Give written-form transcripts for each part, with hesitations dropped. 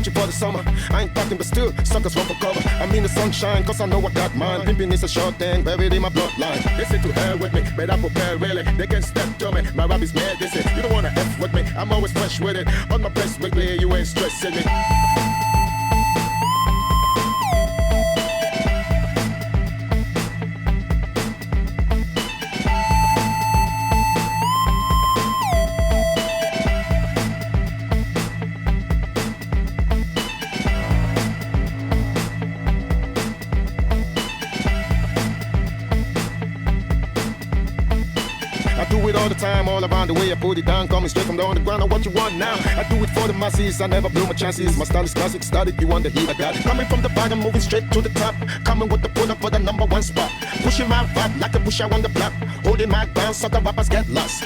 Gucci for the summer. I ain't talking, but still, suckers run for cover. I mean the sunshine, cause I know I got mine. Pimping is a short thing, buried in my bloodline. They say to hell with me, but I prepare really. They can't step to me, my rap is mad. They say, you don't wanna F with me, I'm always fresh with it. On my best weekly, you ain't stressing me. All the time, all around the way I put it down, coming straight from the underground. Now what you want now? I do it for the masses, I never blew my chances. My style is classic, started, you want the heat, I got it. Coming from the bottom, moving straight to the top. Coming with the pull up for the #1 spot. Pushing my vibe like a pusher on the block. Holding my ground, so the rappers get lost.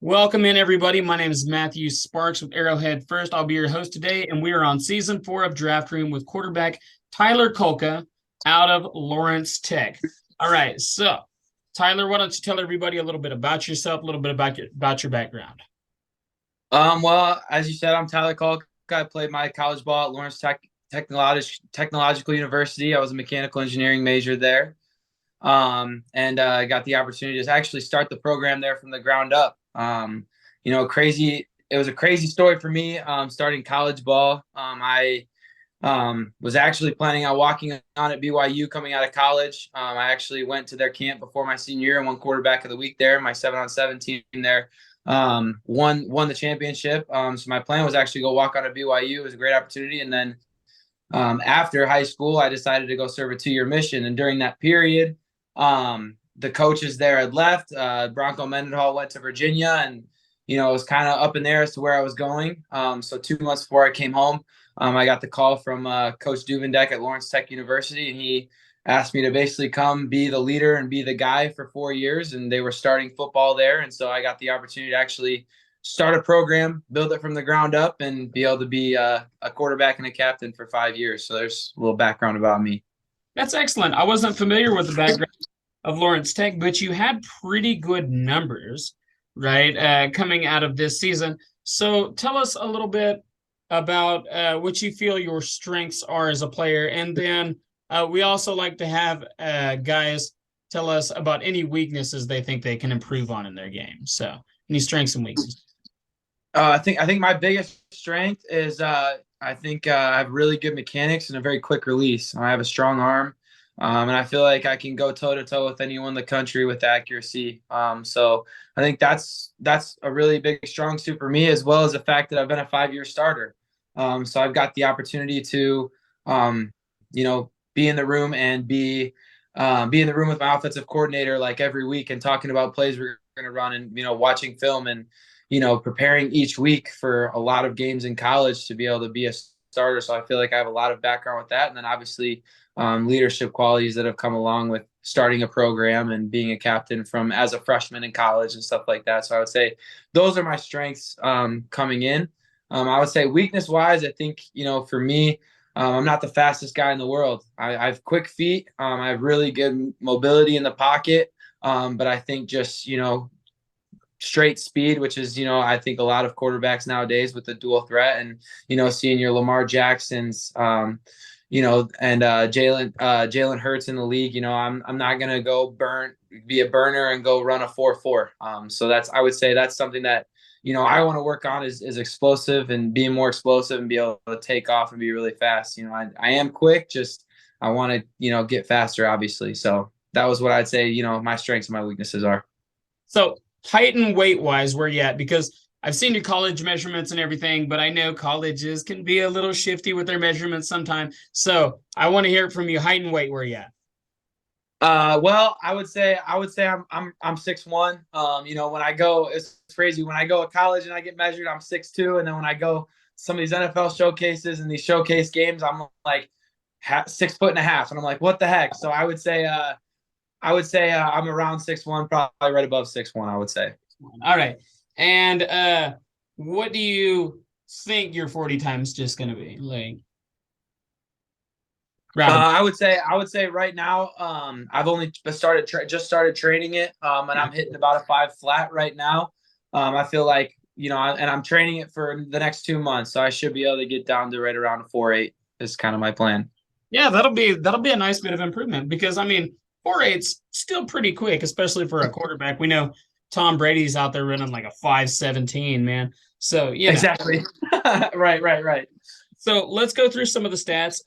Welcome in, everybody. My name is Matthew Sparks with Arrowhead First. I'll be your host today, and we are on Season 4 of Draft Room with quarterback Tyler Kulka out of Lawrence Tech. All right, so Tyler, why don't you tell everybody a little bit about yourself, a little bit about your background? Well, as you said, I'm Tyler Kulka. I played my college ball at Lawrence Tech Technological University. I was a mechanical engineering major there, and I got the opportunity to actually start the program there from the ground up. It was a crazy story for me, starting college ball. I was actually planning on walking on at BYU coming out of college. I actually went to their camp before my senior year and won quarterback of the week there. My 7-on-7 team there won the championship. So my plan was actually go walk on at BYU. It was a great opportunity. And then after high school, I decided to go serve a 2-year mission. And during that period, the coaches there had left. Bronco Mendenhall went to Virginia, and it was kind of up in there as to where I was going. So 2 months before I came home, I got the call from Coach Duvendeck at Lawrence Tech University, and he asked me to basically come be the leader and be the guy for 4 years. And they were starting football there, and so I got the opportunity to actually start a program, build it from the ground up, and be able to be a quarterback and a captain for 5 years. So there's a little background about me. That's excellent. I wasn't familiar with the background of Lawrence Tech, but you had pretty good numbers, right, coming out of this season. So tell us a little bit about what you feel your strengths are as a player. And then we also like to have guys tell us about any weaknesses they think they can improve on in their game. So any strengths and weaknesses? I think my biggest strength is I have really good mechanics and a very quick release. I have a strong arm. And I feel like I can go toe-to-toe with anyone in the country with accuracy. So I think that's a really big, strong suit for me, as well as the fact that I've been a 5-year starter. So I've got the opportunity to, be in the room and be in the room with my offensive coordinator like every week and talking about plays we're going to run and, watching film and, preparing each week for a lot of games in college to be able to be a starter. So I feel like I have a lot of background with that. And then obviously leadership qualities that have come along with starting a program and being a captain from as a freshman in college and stuff like that. So I would say those are my strengths coming in. I would say weakness wise, I think, for me, I'm not the fastest guy in the world. I have quick feet. I have really good mobility in the pocket. But I think just, straight speed, which is, I think a lot of quarterbacks nowadays with the dual threat and, seeing your Lamar Jacksons, and Jalen Hurts in the league, I'm not going to go be a burner and go run a 4.4. So I would say that's something that, I want to work on is explosive and being more explosive and be able to take off and be really fast. I am quick, just I want to, get faster, obviously. So that was what I'd say, my strengths and my weaknesses are. So height and weight wise, where you at? Because I've seen your college measurements and everything, but I know colleges can be a little shifty with their measurements sometimes. So I want to hear it from you. Height and weight, where you at? Well, I would say I'm 6'1". When I go, it's crazy. When I go to college and I get measured, I'm 6'2", and then when I go some of these NFL showcases and these showcase games, I'm like 6'1.5", and I'm like, what the heck? So I would say I'm around 6'1", probably right above 6'1", I would say. All right. And what do you think your 40 times just going to be? Like, I would say right now, I've only just started training it, and I'm hitting about a 5 flat right now. I feel like and I'm training it for the next 2 months, so I should be able to get down to right around a 4.8. Is kind of my plan. Yeah, that'll be a nice bit of improvement because I mean, 4.8's still pretty quick, especially for a quarterback. We know Tom Brady's out there running like a 5.17, man. So, Exactly. Right. So let's go through some of the stats.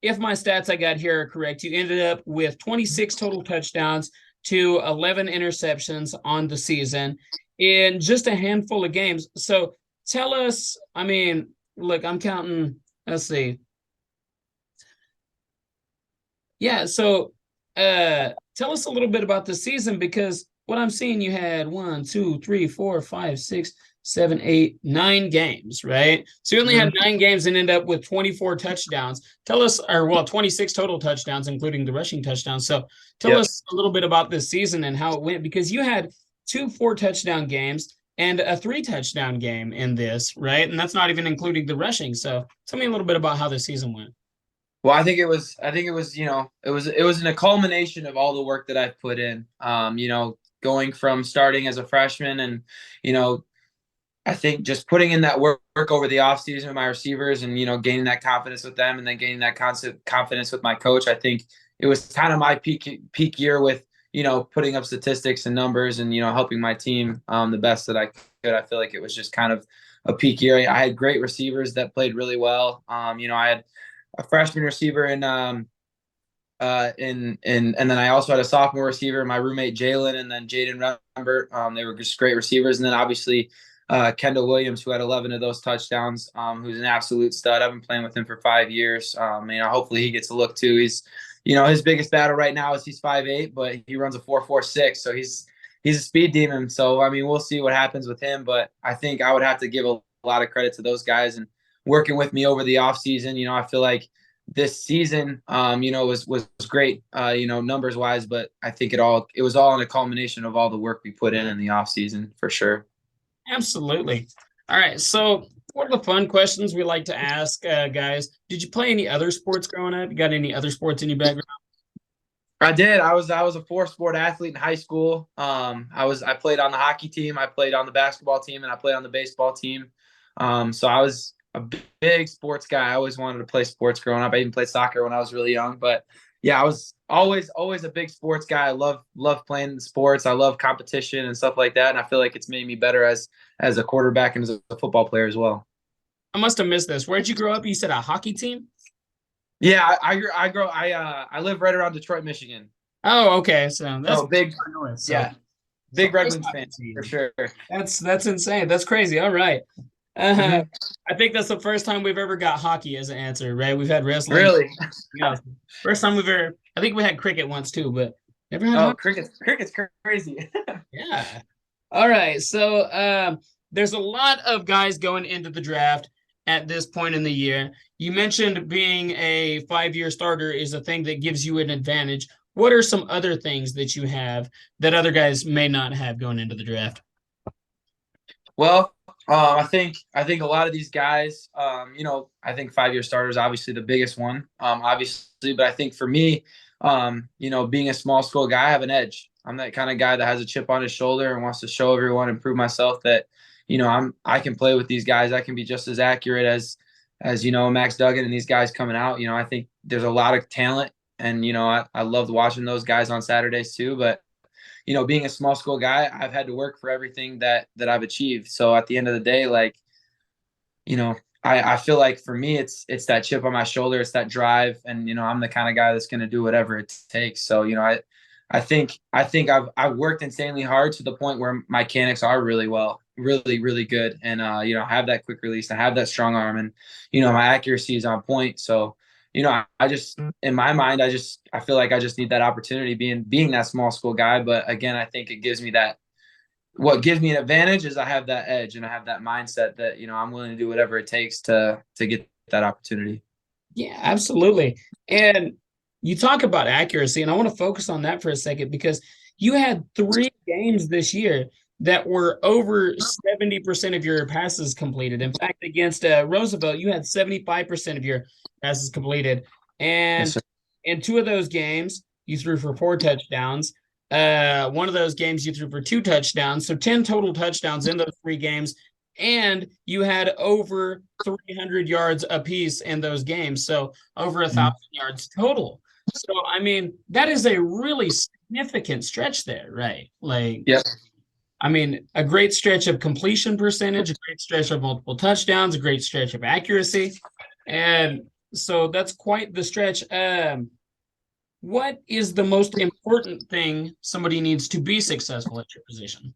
If my stats I got here are correct, you ended up with 26 total touchdowns to 11 interceptions on the season in just a handful of games. So tell us, I mean, look, I'm counting, let's see. Yeah, so tell us a little bit about the season because what I'm seeing you had 1, 2, 3, 4, 5, 6, 7, 8, 9 games, right? So you only had 9 games and end up with 24 touchdowns. Tell us, or well, 26 total touchdowns, including the rushing touchdowns. So tell Yep. us a little bit about this season and how it went because you had 2 4-touchdown games and a 3-touchdown game in this, right? And that's not even including the rushing. So tell me a little bit about how the season went. Well, it was a culmination of all the work that I've put in. Going from starting as a freshman and, you know, I think just putting in that work over the offseason with my receivers and, gaining that confidence with them and then gaining that constant confidence with my coach. I think it was kind of my peak year with, putting up statistics and numbers and, helping my team the best that I could. I feel like it was just kind of a peak year. I had great receivers that played really well. I had a freshman receiver and then I also had a sophomore receiver, my roommate Jalen, and then Jaden Rembert. They were just great receivers, and then obviously Kendall Williams, who had 11 of those touchdowns, who's an absolute stud. I've been playing with him for 5 years. Hopefully he gets a look too. He's, his biggest battle right now is he's 5'8", but he runs a 4.46, so he's a speed demon. So I mean, we'll see what happens with him, but I think I would have to give a lot of credit to those guys and working with me over the offseason. I feel like this season, was great, numbers wise, but I think it was all in a culmination of all the work we put in the off season for sure. Absolutely. All right. So, one of the fun questions we like to ask guys: did you play any other sports growing up? You got any other sports in your background? I did. I was a 4-sport athlete in high school. I played on the hockey team, I played on the basketball team, and I played on the baseball team. So I was a big sports guy. I always wanted to play sports growing up. I even played soccer when I was really young. But yeah, I was always a big sports guy. I love playing sports. I love competition and stuff like that. And I feel like it's made me better as a quarterback and as a football player as well. I must have missed this. Where'd you grow up? You said a hockey team? Yeah, I live right around Detroit, Michigan. Oh, okay. So that's big. north. So, Yeah, big Red Wings fan for sure. That's insane. That's crazy. All right. I think that's the first time we've ever got hockey as an answer, right? We've had wrestling. Really? Yeah. First time we've ever. I think we had cricket once too, but never had. Hockey. Cricket's crazy. Yeah. All right. So there's a lot of guys going into the draft at this point in the year. You mentioned being a 5-year starter is a thing that gives you an advantage. What are some other things that you have that other guys may not have going into the draft? Well, I think a lot of these guys, I think 5-year starter is obviously the biggest one, obviously. But I think for me, being a small school guy, I have an edge. I'm that kind of guy that has a chip on his shoulder and wants to show everyone and prove myself that, I can play with these guys. I can be just as accurate as Max Duggan and these guys coming out. I think there's a lot of talent, and I loved watching those guys on Saturdays too. But being a small school guy, I've had to work for everything that I've achieved. So at the end of the day, I feel like for me, it's that chip on my shoulder, it's that drive, and I'm the kind of guy that's going to do whatever it takes. So I think I've worked insanely hard to the point where my mechanics are really really good, and I have that quick release, I have that strong arm, and my accuracy is on point. So I just, in my mind, I feel like I just need that opportunity being that small school guy. But again, I think it gives me what gives me an advantage is I have that edge and I have that mindset that, I'm willing to do whatever it takes to get that opportunity. Yeah, absolutely. And you talk about accuracy, and I want to focus on that for a second because you had 3 games this year that were over 70% of your passes completed. In fact, against Roosevelt, you had 75% of your passes completed. Yes, And sir. in 2 of those games, you threw for 4 touchdowns. One of those games, you threw for 2 touchdowns. So 10 total touchdowns in those 3 games. And you had over 300 yards apiece in those games. So over 1,000 yards total. So, I mean, that is a really significant stretch there, right? Like, Yep. I mean, a great stretch of completion percentage, a great stretch of multiple touchdowns, a great stretch of accuracy. And so that's quite the stretch. What is the most important thing somebody needs to be successful at your position?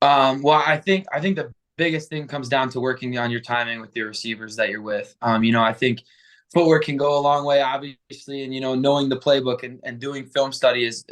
Well, I think the biggest thing comes down to working on your timing with your receivers that you're with. I think footwork can go a long way, obviously, and knowing the playbook and doing film study is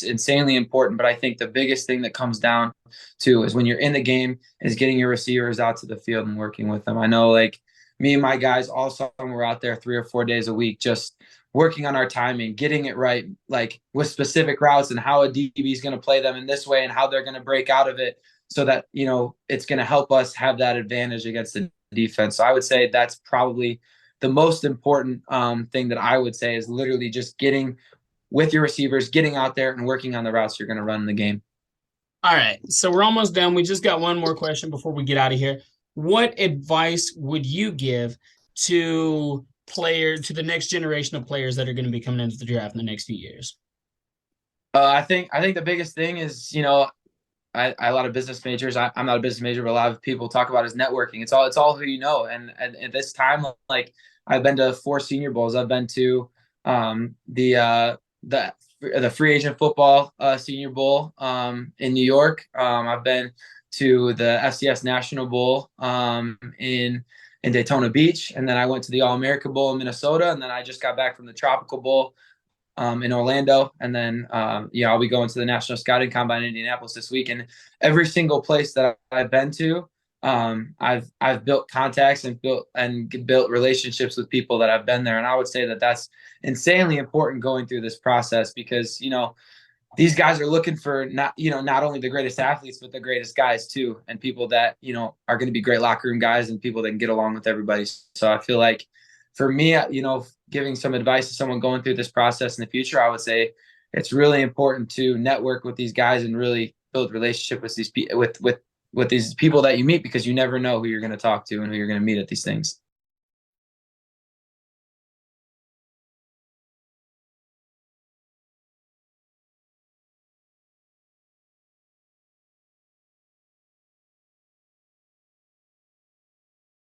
insanely important. But I think the biggest thing that comes down to is when you're in the game is getting your receivers out to the field and working with them. I know, like me and my guys all summer we're out there 3 or 4 days a week just working on our timing, getting it right, like with specific routes and how a DB is going to play them in this way and how they're going to break out of it so that, it's going to help us have that advantage against the defense. So I would say that's probably the most important thing that I would say is literally just getting with your receivers, getting out there and working on the routes you're going to run in the game. All right. So we're almost done. We just got one more question before we get out of here. What advice would you give to the next generation of players that are going to be coming into the draft in the next few years? I think the biggest thing is, a lot of business majors. I'm not a business major, but a lot of people talk about is networking. It's all who you know. And at this time, like I've been to 4 Senior Bowls. I've been to the free agent football Senior Bowl in New York. I've been to the FCS National Bowl in Daytona Beach, and then I went to the All America Bowl in Minnesota, and then I just got back from the Tropical Bowl in Orlando, and then I'll be going to the National Scouting Combine in Indianapolis this week. And every single place that I've been to, I've built contacts and built relationships with people that have been there. And I would say that that's insanely important going through this process because these guys are looking for not only the greatest athletes but the greatest guys too, and people that are going to be great locker room guys and people that can get along with everybody. So I feel like for me, giving some advice to someone going through this process in the future, I would say it's really important to network with these guys and really build relationship with these with these people that you meet, because you never know who you're going to talk to and who you're going to meet at these things.